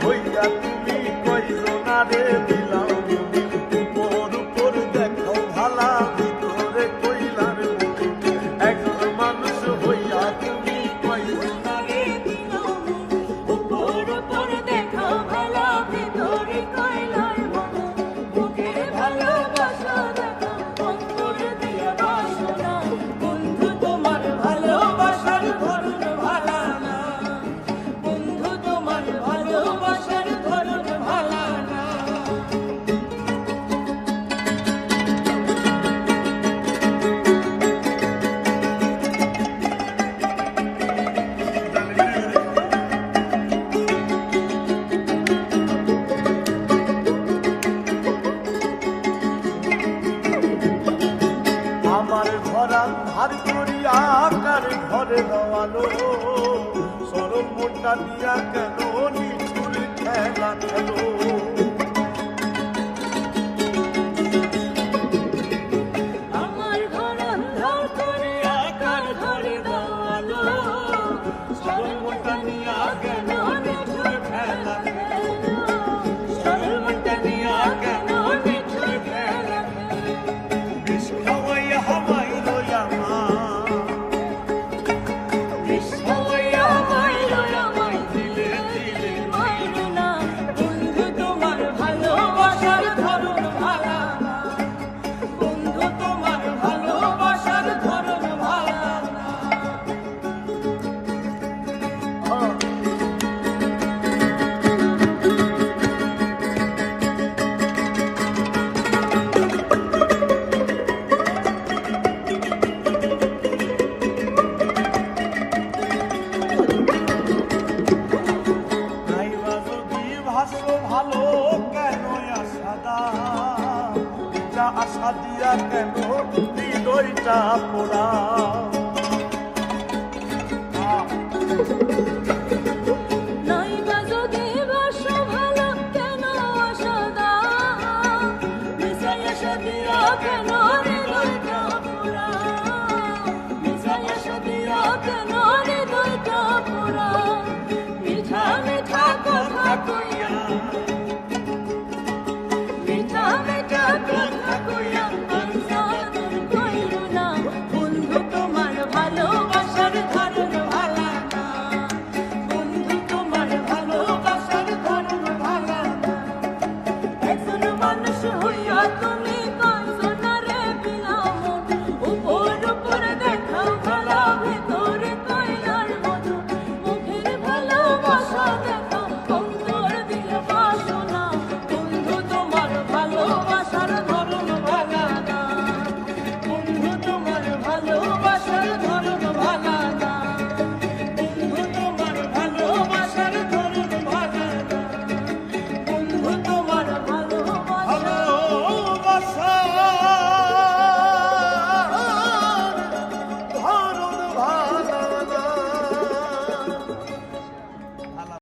হইয়া তুমি কয়জনারে দিলাও উপর উপর দেখো ভালা ভিতরে কইলার একজন মানুষ হইয়া তুমি কয়জনারে দিলাও উপর উপর দেখো ভালা ভিতরে কইলার বুকের ভালোবাসা দেখো অন্তর দিয়ে বাসনা বন্ধু তোমার ভালোবাসার ধরন ভালা না বন্ধু তোমার ভালোবাসার ধরন ভালা না আমার ঘরা ধার করিয়া কার ঘরে দেওয়ালো সরল মোটা দিয়া কেন নিঠুর খেলা খেলো আমার ঘর অন্ধকার করিয়া কার ঘরে দেওয়ালো সরল মনটা নিয়া কেন নিঠুর খেলা খেলো সরল মনটা নিয়া কেন নিঠুর খেলা বিষ খাওয়াইয়া হামাইল আমার বিষ খাওয়াইয়া মাইলো আমায় দিলে দিলে মাইলো না বন্ধু তোমার ভালোবাসার ধরন ভালা না বন্ধু তোমার ভালোবাসার ধরন ভালা না নাইবা যদি ভাষ্য ভালো কেন আশাদা যা আশা দিয়া কেন হৃদয়টা পোড়া নাইবা যদি বাসো ভালো কেন আশা দাও মিশাই আশা দিয়া কেন হৃদয়টা পোড়া মিশাই আশা দিয়া কেন হৃদয়টা পোড়া মিঠা মিঠা কথা কইয়া মিঠা মিঠা কথা